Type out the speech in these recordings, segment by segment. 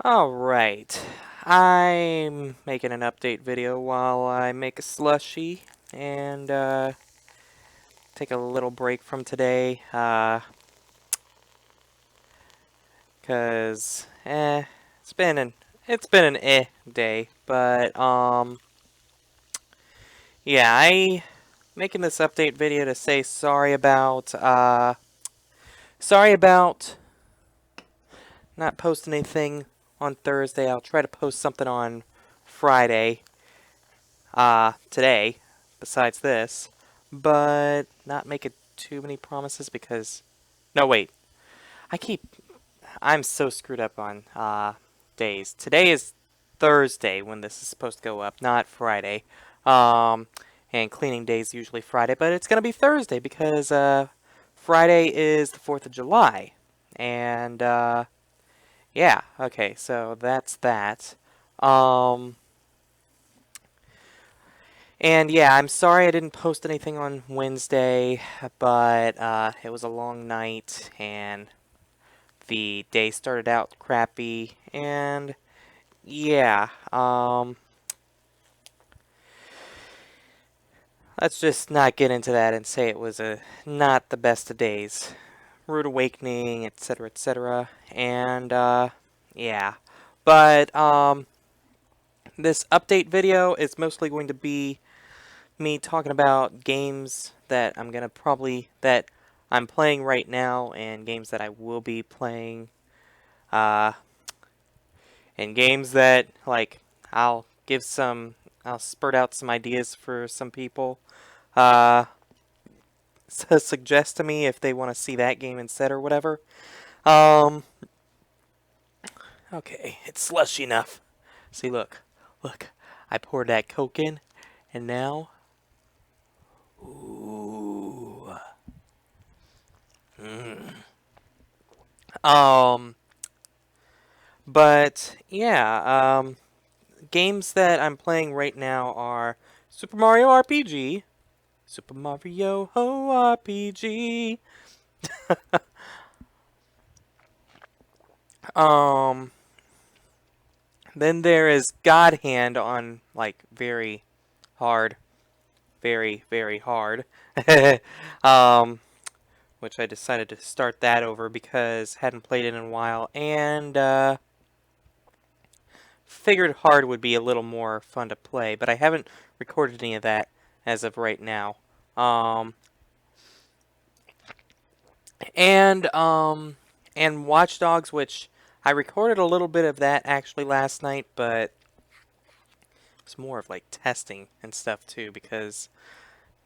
Alright, I'm making an update video while I make a slushy and take a little break from today, cause it's been an day, but yeah, I making this update video to say sorry about not posting anything on Thursday. I'll try to post something on Friday. Today, besides this, but not making too many promises because, no, wait, I keep, I'm so screwed up on, days. Today is Thursday when this is supposed to go up, not Friday. Um, and cleaning day is usually Friday, but it's gonna be Thursday because, Friday is the 4th of July. And, yeah, okay, so that's that. Um, And yeah, I'm sorry I didn't post anything on Wednesday, but it was a long night and the day started out crappy. And yeah, let's just not get into that and say it was not the best of days. Rude awakening, etc., etc. And yeah, but this update video is mostly going to be me talking about games that I'm playing right now and games that I will be playing uh and games that I'll I'll spurt out some ideas for some people uh to suggest to me if they want to see that game instead or whatever. Um okay, it's slushy enough. See, look. I poured that Coke in and now ooh. Mm. Um But yeah, games that I'm playing right now are Super Mario RPG, Super Mario RPG. Um, then there is God Hand on very hard, very hard. um, which I decided to start that over because hadn't played it in a while and figured hard would be a little more fun to play, but I haven't recorded any of that as of right now. Um, and Watch Dogs, which I recorded a little bit of that actually last night, but it's more of like testing and stuff too because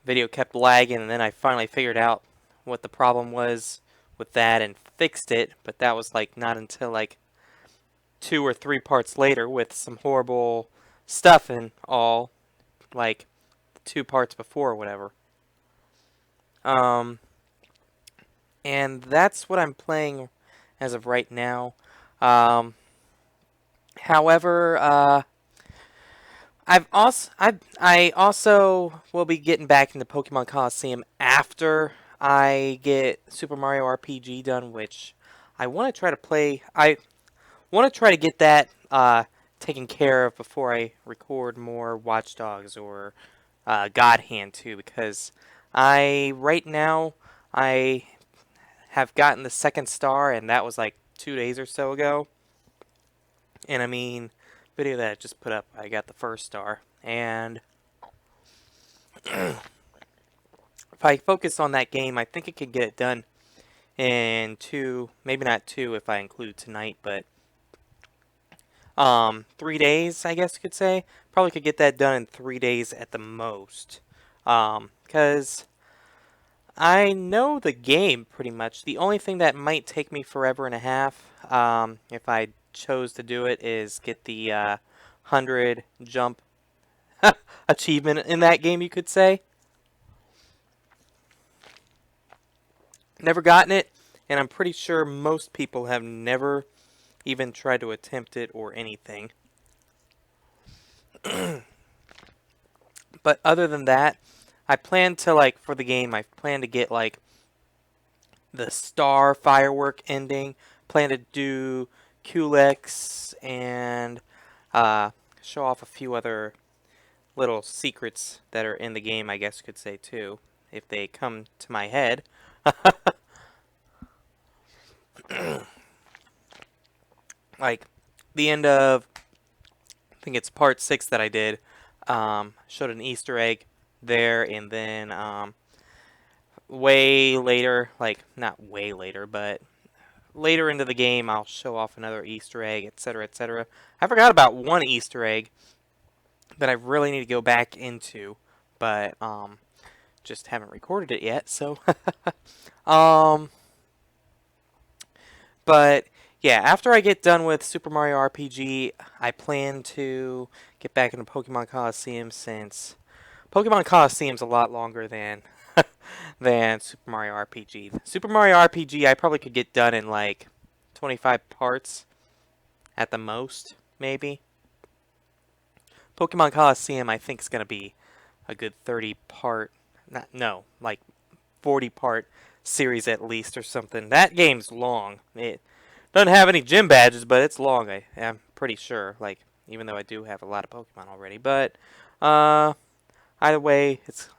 video kept lagging, and then I finally figured out what the problem was with that and fixed it, but that was like not until like 2 or 3 parts later with some horrible stuff and all, like 2 parts before or whatever. Um, and that's what I'm playing as of right now. Um, however, I also will be getting back into Pokemon Colosseum after I get Super Mario RPG done, which I want to try to play. I want to try to get that taken care of before I record more Watch Dogs or God Hand too, because right now I have gotten the second star, and that was like 2 days or so ago. And I mean, video that I just put up, I got the first star, and if I focus on that game, I think I could get it done in two, maybe not two if I include tonight, but 3 days, I guess you could say. Probably could get that done in 3 days at the most. Because I know the game pretty much. The only thing that might take me forever and a half, if I chose to do it, is get the 100 jump achievement in that game, you could say. Never gotten it, and I'm pretty sure most people have never even tried to attempt it or anything. But other than that, I plan to for the game, I plan to get the star firework ending. Plan to do Culex and show off a few other little secrets that are in the game, I guess you could say, too, if they come to my head. Like, the end of, I think it's part 6 that I did, showed an Easter egg there, and then way later, like, not way later, but later into the game, I'll show off another Easter egg, etc., etc. I forgot about one Easter egg that I really need to go back into, but just haven't recorded it yet, so um but yeah, after I get done with Super Mario RPG, I plan to get back into Pokemon Colosseum, since Pokemon Colosseum's a lot longer than than Super Mario RPG. Super Mario RPG I probably could get done in like 25 parts at the most, maybe. Pokemon Colosseum I think is going to be a good 30 part, not, no, like 40 part series at least or something. That game's long. It doesn't have any gym badges, but it's long, I'm pretty sure. Like, even though I do have a lot of Pokemon already. But either way, it's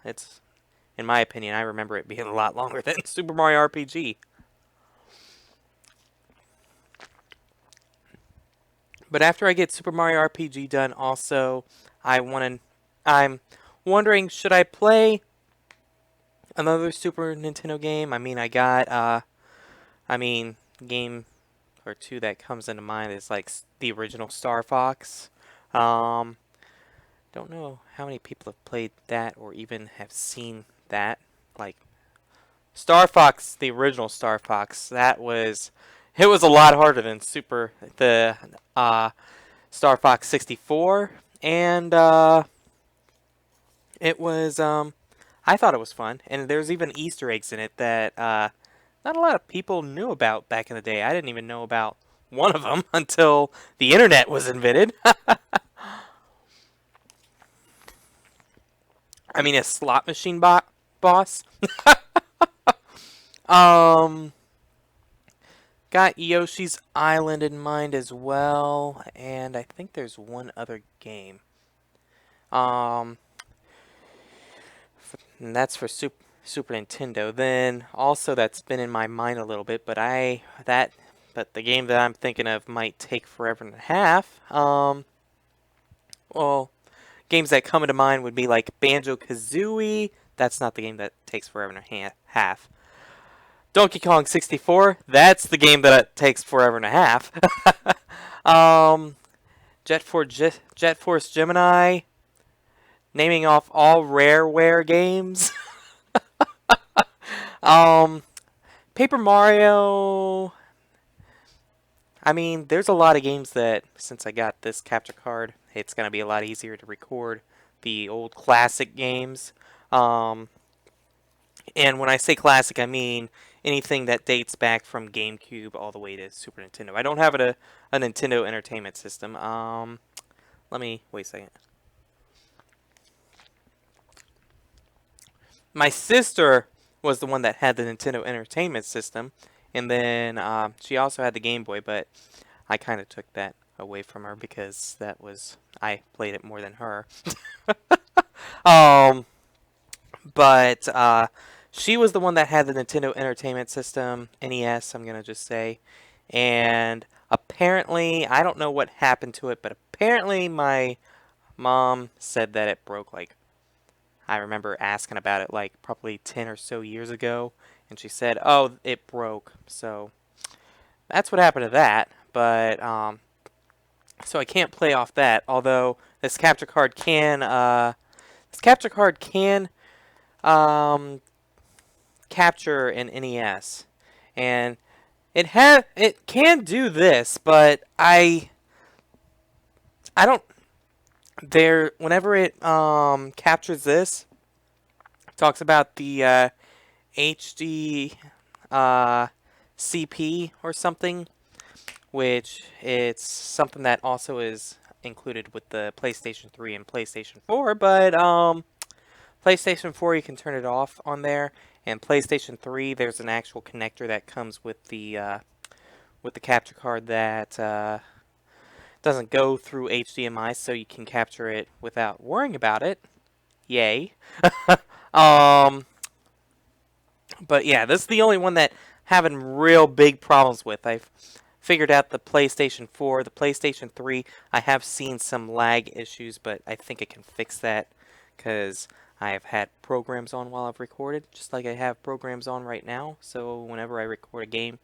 in my opinion, I remember it being a lot longer than Super Mario RPG. But after I get Super Mario RPG done, also, I'm wondering, should I play another Super Nintendo game? I mean, game or two that comes into mind is like the original Star Fox. Don't know how many people have played that or even have seen that. Like Star Fox, the original Star Fox, it was a lot harder than the Star Fox 64, and it was I thought it was fun, and there's even Easter eggs in it that not a lot of people knew about back in the day. I didn't even know about one of them until the internet was invented. I mean, a slot machine boss. um, got Yoshi's Island in mind as well, and I think there's one other game. And that's for Super Nintendo. Then also that's been in my mind a little bit, but the game that I'm thinking of might take forever and a half. Well, games that come into mind would be like Banjo-Kazooie. That's not the game that takes forever and a half. Donkey Kong 64. That's the game that takes forever and a half. Jet Force Gemini. Naming off all Rareware games. Paper Mario. I mean, there's a lot of games that, since I got this capture card, it's going to be a lot easier to record the old classic games. And when I say classic, I mean anything that dates back from GameCube all the way to Super Nintendo. I don't have a Nintendo Entertainment System. Let me, wait a second. My sister was the one that had the Nintendo Entertainment System, and then she also had the Game Boy, but I kind of took that away from her because I played it more than her. But she was the one that had the Nintendo Entertainment System, NES, I'm going to just say. And apparently, I don't know what happened to it, but apparently my mom said that it broke, like, I remember asking about it like probably 10 or so years ago, and she said, oh, it broke. So that's what happened to that. But so I can't play off that, although this capture card can capture an NES, and it can do this, but I don't whenever it captures this, it talks about the HD CP or something, which it's something that also is included with the PlayStation 3 and PlayStation 4, but PlayStation 4 you can turn it off on there, and PlayStation 3 there's an actual connector that comes with the with the capture card that doesn't go through HDMI, so you can capture it without worrying about it. Yay. um, but yeah, this is the only one that having real big problems with. I've figured out the PlayStation 4, the PlayStation 3. I have seen some lag issues, but I think I can fix that because I have had programs on while I've recorded, just like I have programs on right now. So whenever I record a game,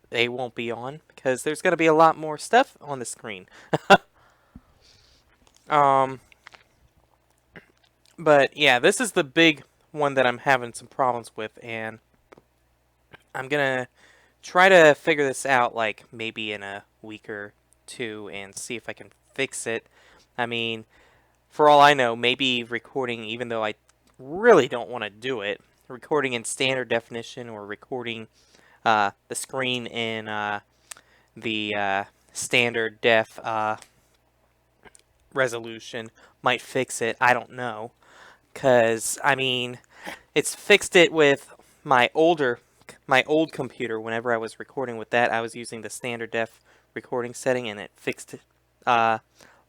they won't be on because there's going to be a lot more stuff on the screen. um, but yeah, this is the big one that I'm having some problems with, and I'm gonna try to figure this out like maybe in a week or two and see if I can fix it. I mean, for all I know, maybe recording, even though I really don't want to do it, recording in standard definition or recording the screen in the standard def resolution might fix it. I don't know. Because, I mean, it's fixed it with my old computer. Whenever I was recording with that, I was using the standard def recording setting, and it fixed uh,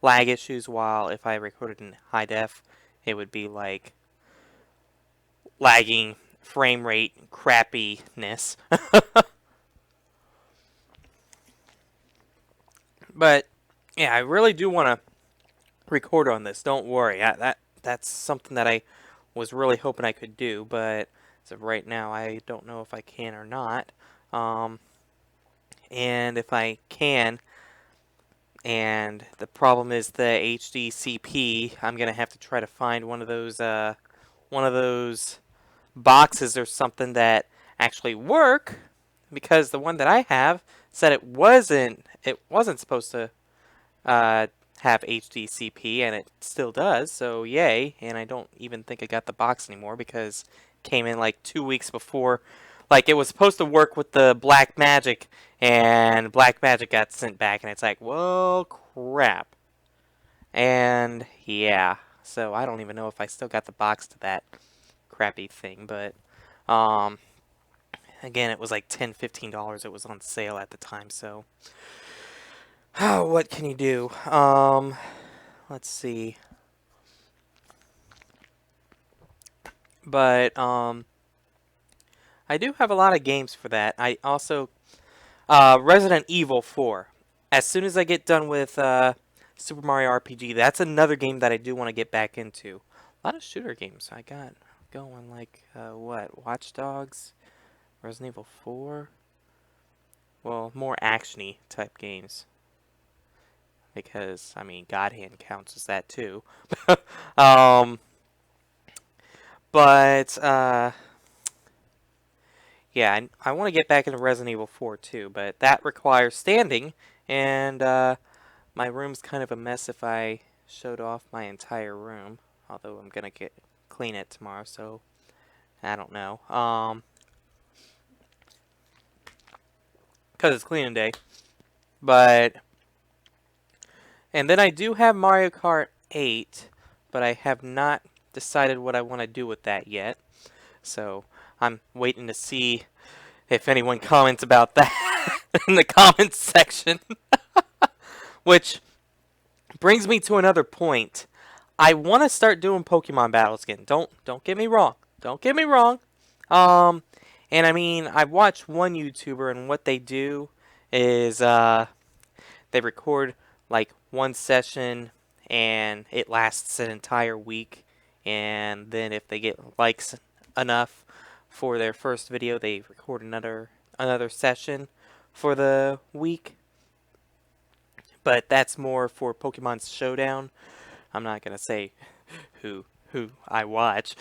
lag issues, while if I recorded in high def, it would be like lagging frame rate crappiness. But yeah, I really do want to record on this. Don't worry. That's something that I was really hoping I could do, but as of right now, I don't know if I can or not. Um, and if I can, and the problem is the HDCP, I'm gonna have to try to find one of those boxes or something that actually work, because the one that I have said it wasn't supposed to uh, have HDCP, and it still does, so yay. And I don't even think I got the box anymore because it came in like 2 weeks before. Like, it was supposed to work with the Black Magic, and Black Magic got sent back, and it's like, well, crap. And yeah, so I don't even know if I still got the box to that crappy thing, but um, again, it was like $10-15. It was on sale at the time, so what can you do? Let's see. But I do have a lot of games for that. I also Resident Evil 4. As soon as I get done with Super Mario RPG, that's another game that I do want to get back into. A lot of shooter games I got going, like what? Watch Dogs, Resident Evil 4. Well, more actiony type games, because I mean, God Hand counts as that too. um, but yeah, I want to get back into Resident Evil 4 too, but that requires standing, and my room's kind of a mess if I showed off my entire room. Although I'm gonna clean it tomorrow, so I don't know. Because it's cleaning day. But and then I do have Mario Kart 8, but I have not decided what I want to do with that yet. So I'm waiting to see if anyone comments about that in the comments section. Which brings me to another point. I want to start doing Pokemon battles again. Don't get me wrong. Don't get me wrong. Um, and I mean, I've watched one YouTuber, and what they do is they record like one session, and it lasts an entire week. And then if they get likes enough for their first video, they record another session for the week. But that's more for Pokemon Showdown. I'm not gonna say who I watch.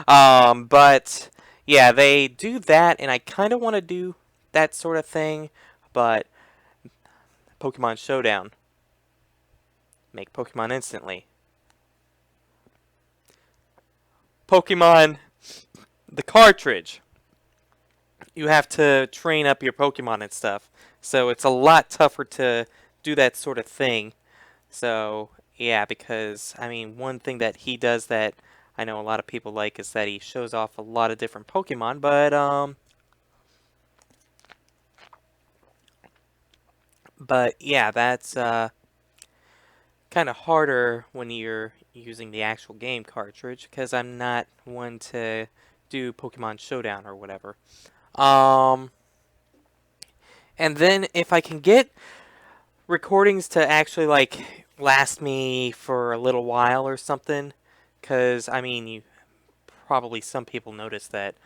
But yeah, they do that, and I kind of want to do that sort of thing, but Pokemon Showdown, make Pokemon instantly. Pokemon, the cartridge, you have to train up your Pokemon and stuff, so it's a lot tougher to do that sort of thing. So yeah, because I mean, one thing that he does that I know a lot of people like, is that he shows off a lot of different Pokemon, but But yeah, that's kind of harder when you're using the actual game cartridge because I'm not one to do Pokemon Showdown or whatever. Um, and then if I can get recordings to actually like last me for a little while or something, because I mean, you probably some people noticed that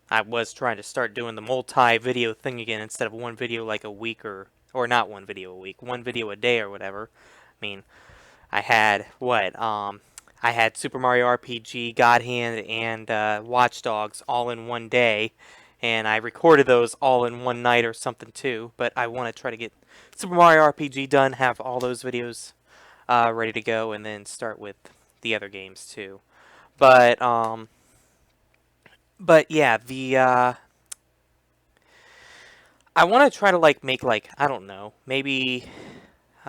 I was trying to start doing the multi-video thing again instead of one video like a week or not one video a week, one video a day or whatever. I mean, I had what? I had Super Mario RPG, God Hand, and Watch Dogs all in one day, and I recorded those all in one night or something too. But I want to try to get Super Mario RPG done, have all those videos ready to go, and then start with the other games too. But um, but yeah, the I want to try to like make like I don't know,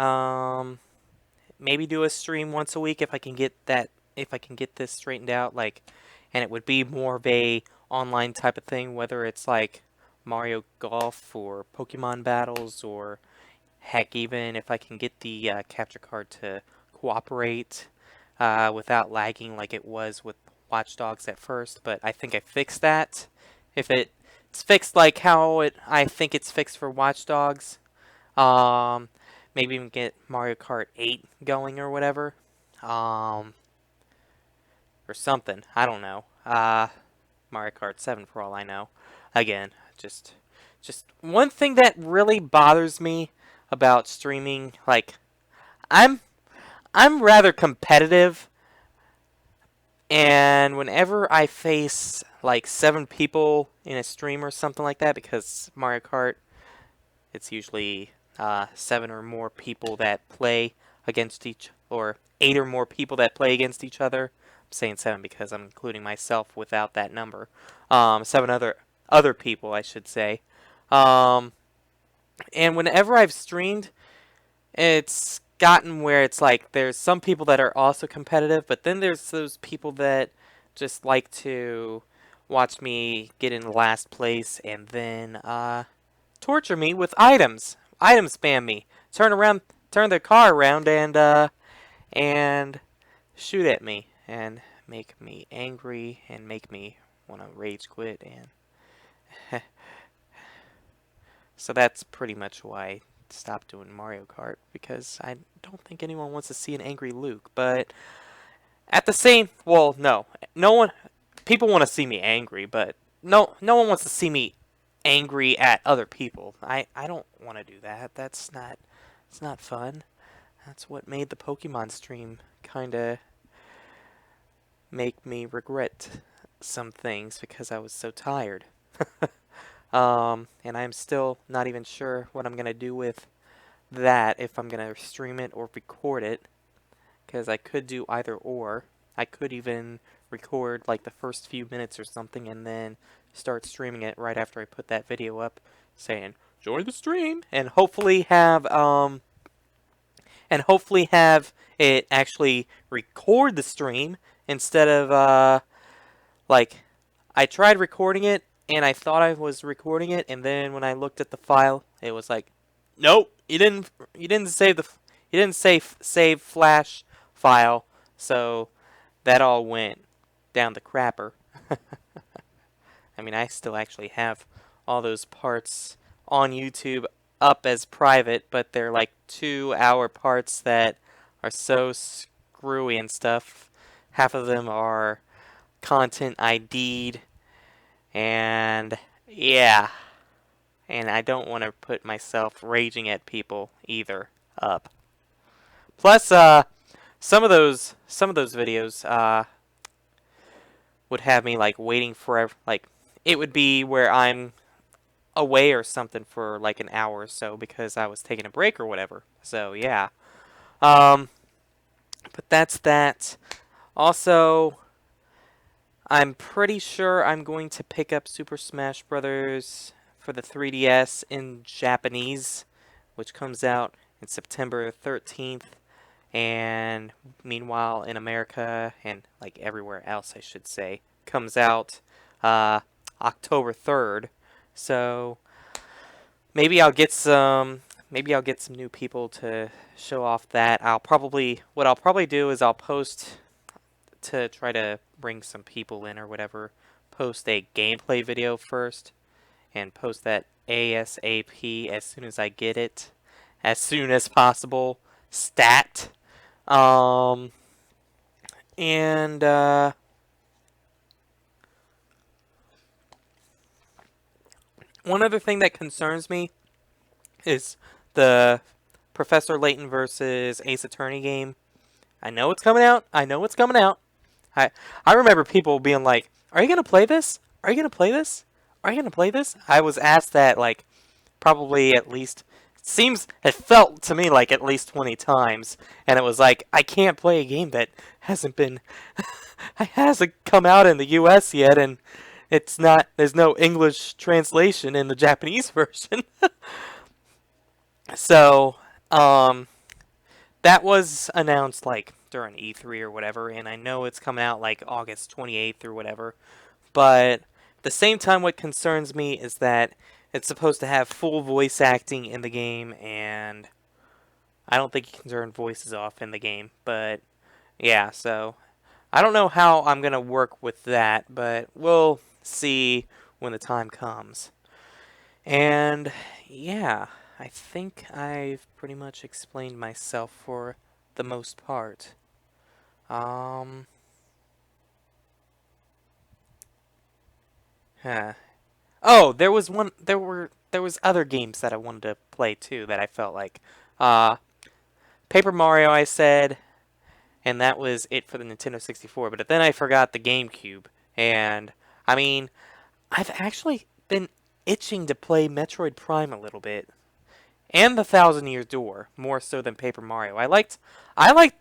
um maybe do a stream once a week if I can get that if I can get this straightened out like and it would be more of a online type of thing whether it's like Mario Golf or Pokemon battles or heck even if I can get the capture card to cooperate without lagging like it was with Watch Dogs at first, but I think I fixed that. If it's fixed like how I think it's fixed for Watch Dogs, um, maybe even get Mario Kart 8 going or whatever. Um, or something. I don't know. Mario Kart 7 for all I know. Again, just one thing that really bothers me about streaming, like I'm I'm rather competitive and whenever I face like 7 people in a stream or something like that because Mario Kart it's usually 7 or more people that play against each, or 8 or more people that play against each other. I'm saying 7 because I'm including myself without that number. 7 other people, I should say. Um, and whenever I've streamed, it's gotten where it's like there's some people that are also competitive, but then there's those people that just like to watch me get in last place and then torture me with items. Item spam me. Turn their car around and shoot at me and make me angry and make me want to rage quit and so that's pretty much why I stopped doing Mario Kart because I don't think anyone wants to see an angry Luke, but at the same well, no one people want to see me angry, but no one wants to see me angry at other people. I don't want to do that. It's not fun. That's what made the Pokemon stream kind of make me regret some things because I was so tired. And I'm still not even sure what I'm gonna do with that if I'm gonna stream it or record it because I could do either or. I could even record like the first few minutes or something and then start streaming it right after I put that video up saying join the stream and hopefully have it actually record the stream instead of like I tried recording it and I thought I was recording it and then when I looked at the file it was like nope you didn't save the you didn't save flash file so that all went down the crapper. I mean, I still actually have all those parts on YouTube up as private, but they're like 2 hour parts that are so screwy and stuff. Half of them are content ID'd, and yeah, and I don't want to put myself raging at people either up. Plus, some of those videos would have me like waiting forever. Like it would be where I'm away or something for like an hour or so because I was taking a break or whatever. So yeah. Um, but that's that. Also, I'm pretty sure I'm going to pick up Super Smash Brothers for the 3DS in Japanese, which comes out in September 13th. And meanwhile, in America and like everywhere else, I should say, comes out October 3rd. So maybe I'll get some. maybe I'll get some new people to show off that. What I'll probably do is I'll post to try to bring some people in or whatever. Post a gameplay video first and post that ASAP as soon as I get it, as soon as possible. Stat. Um, and one other thing that concerns me is the Professor Layton versus Ace Attorney game. I know it's coming out. I know it's coming out. I I remember people being like, "Are you gonna play this? Are you gonna play this? Are you gonna play this?" I was asked that like probably at least it felt to me like at least 20 times, and it was like I can't play a game that hasn't been hasn't come out in the US yet, and there's no English translation in the Japanese version. So, that was announced like during E3 or whatever, and I know it's coming out like August 28th or whatever. But at the same time, what concerns me is that it's supposed to have full voice acting in the game, and I don't think you can turn voices off in the game. But yeah, so I don't know how I'm going to work with that, but we'll see when the time comes. And yeah, I think I've pretty much explained myself for the most part. Um, huh. Oh, there was other games that I wanted to play too that I felt like uh Paper Mario I said, and that was it for the Nintendo 64, but then I forgot the GameCube. And I mean, I've actually been itching to play Metroid Prime a little bit. And the Thousand Year Door more so than Paper Mario. I liked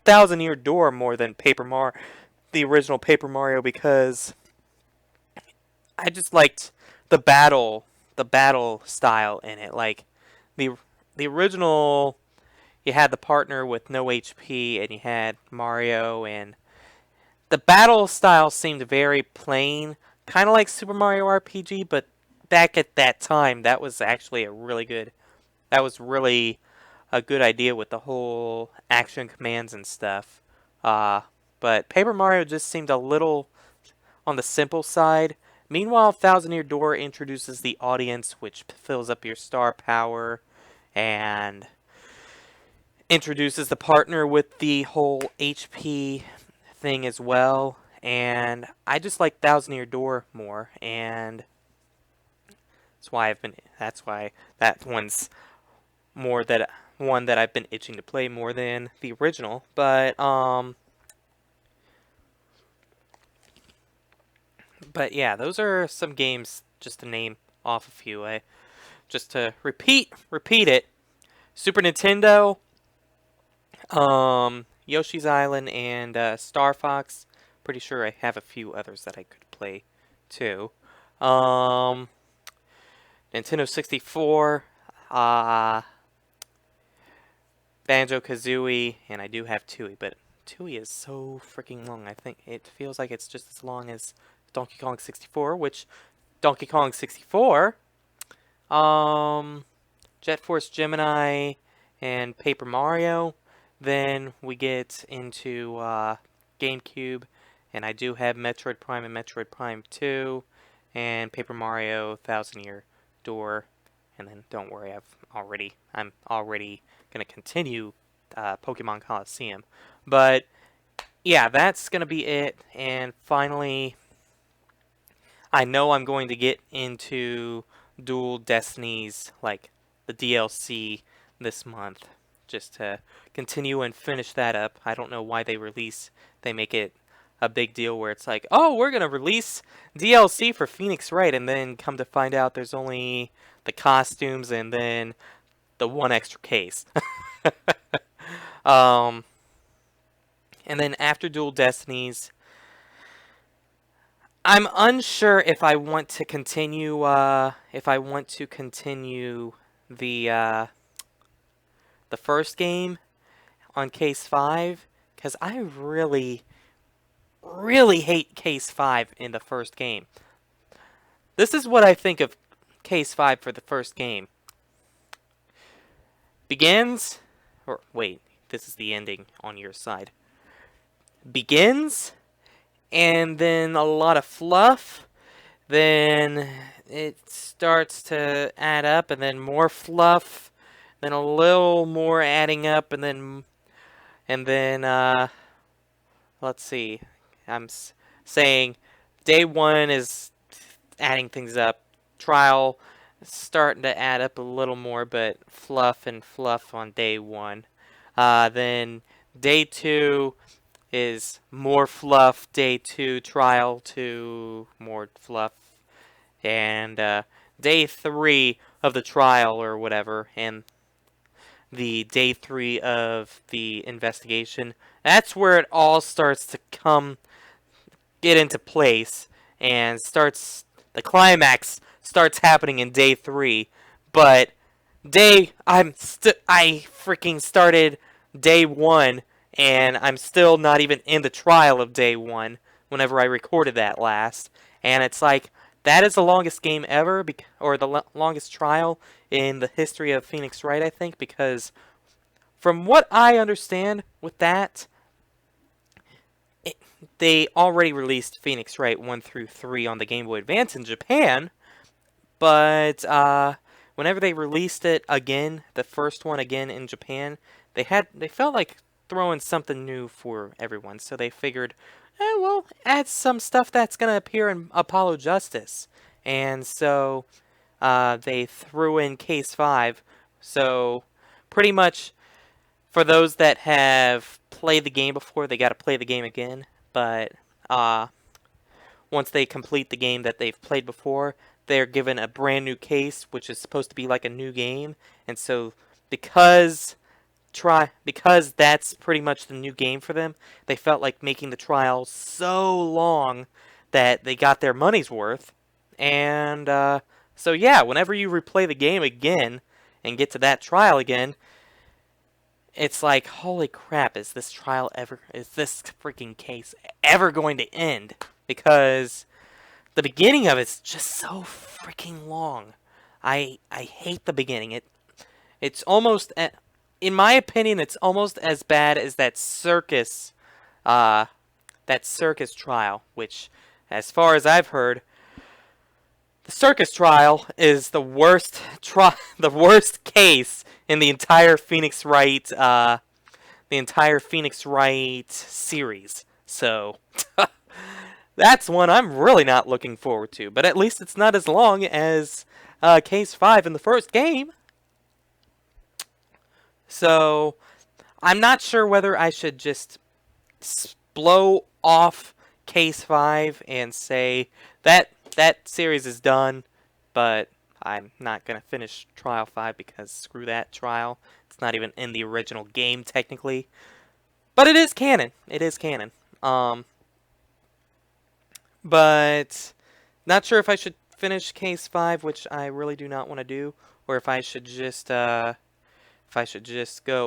Thousand Year Door more than the original Paper Mario, because I just liked the battle style in it. Like the the original, you had the partner with no HP, and you had Mario, and the battle style seemed very plain, kind of like Super Mario RPG. But back at that time, that was actually that was really a good idea with the whole action commands and stuff. Uh, but Paper Mario just seemed a little on the simple side. Meanwhile, Thousand Year Door introduces the audience, which fills up your star power, and introduces the partner with the whole HP thing as well. And I just like Thousand Year Door more, and that's why that one's more that one that I've been itching to play more than the original. But yeah, those are some games just to name off a few. Just to repeat it. Super Nintendo, Yoshi's Island, and Star Fox. Pretty sure I have a few others that I could play too. Um, Nintendo 64, Banjo-Kazooie, and I do have Tooie, but Tooie is so freaking long. I think it feels like it's just as long as Donkey Kong 64, which Donkey Kong 64, Jet Force Gemini, and Paper Mario. Then we get into GameCube, and I do have Metroid Prime and Metroid Prime 2, and Paper Mario Thousand Year Door. And then don't worry, I'm already gonna continue Pokemon Colosseum. But yeah, that's gonna be it. And finally, I know I'm going to get into Dual Destinies, like the DLC, this month, just to continue and finish that up. I don't know why they make it a big deal where it's like, oh, we're gonna release DLC for Phoenix Wright, and then come to find out there's only the costumes and then the one extra case. um, and then after Dual Destinies, I'm unsure if I want to continue. The first game on Case 5, because I really, really hate Case 5 in the first game. This is what I think of Case 5 for the first game. begins, or wait, this is the ending on your side. Begins, and then a lot of fluff, then it starts to add up, and then more fluff, then a little more adding up, and then let's see. I'm saying day one is adding things up. Trial is starting to add up a little more, but fluff and fluff on day one. Then day two is more fluff. Day two, trial two, more fluff. And day three of the trial or whatever, and the day three of the investigation, that's where it all starts to get into place, and the climax starts happening in day three. But I freaking started day one, and I'm still not even in the trial of day one whenever I recorded that last. And it's like, that is the longest game ever, or the longest trial in the history of Phoenix Wright, I think, because from what I understand with that, they already released Phoenix Wright 1 through 3 on the Game Boy Advance in Japan, but whenever they released it again, the first one again in Japan, they felt like throwing something new for everyone, so they figured, well, add some stuff that's going to appear in Apollo Justice. And so they threw in Case 5, so pretty much for those that have played the game before, they got to play the game again. But once they complete the game that they've played before, they're given a brand new case, which is supposed to be like a new game. And so because that's pretty much the new game for them, they felt like making the trial so long that they got their money's worth. And so yeah, whenever you replay the game again and get to that trial again, it's like, holy crap, is this freaking case ever going to end? Because the beginning of it's just so freaking long. I hate the beginning. It's almost, in my opinion, it's almost as bad as that circus trial, which, as far as I've heard, the circus trial is the worst the worst case in the entire Phoenix Wright series. So that's one I'm really not looking forward to. But at least it's not as long as Case 5 in the first game. So I'm not sure whether I should just blow off Case 5 and say that series is done, but I'm not going to finish Trial 5 because screw that trial. It's not even in the original game, technically. But it is canon. It is canon. But not sure if I should finish Case 5, which I really do not want to do, or if I should just go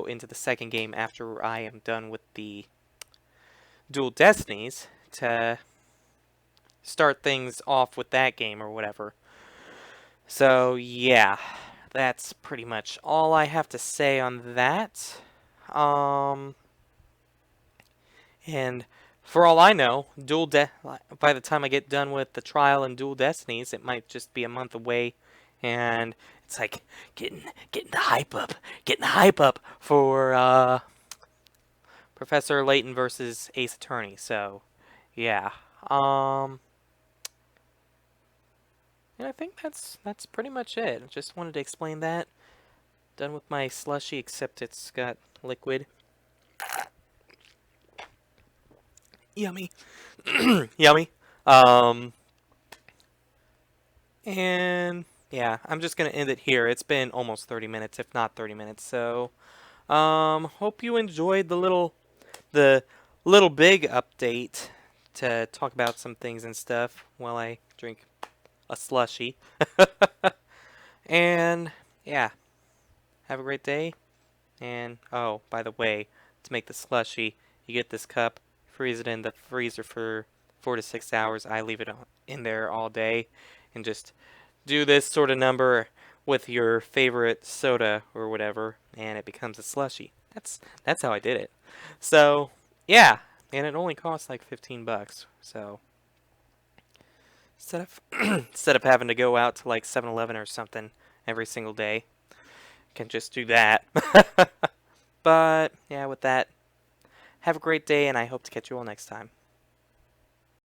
into the second game after I am done with the Dual Destinies to start things off with that game or whatever. So yeah, that's pretty much all I have to say on that. And for all I know, by the time I get done with the trial and Dual Destinies, it might just be a month away, and it's like getting the hype up for Professor Layton versus Ace Attorney. So yeah. And I think that's pretty much it. I just wanted to explain that. Done with my slushy, except it's got liquid. Yummy. Yummy. And yeah, I'm just gonna end it here. It's been almost 30 minutes, if not 30 minutes. So, hope you enjoyed the little big update to talk about some things and stuff while I drink a slushy. And yeah, have a great day. And oh, by the way, to make the slushy, you get this cup, freeze it in the freezer for 4 to 6 hours. I leave it in there all day and just do this sort of number with your favorite soda or whatever, and it becomes a slushy. That's how I did it. So yeah, and it only costs like $15. So instead of instead of having to go out to like 7-Eleven or something every single day, you can just do that. But yeah, with that, have a great day, and I hope to catch you all next time.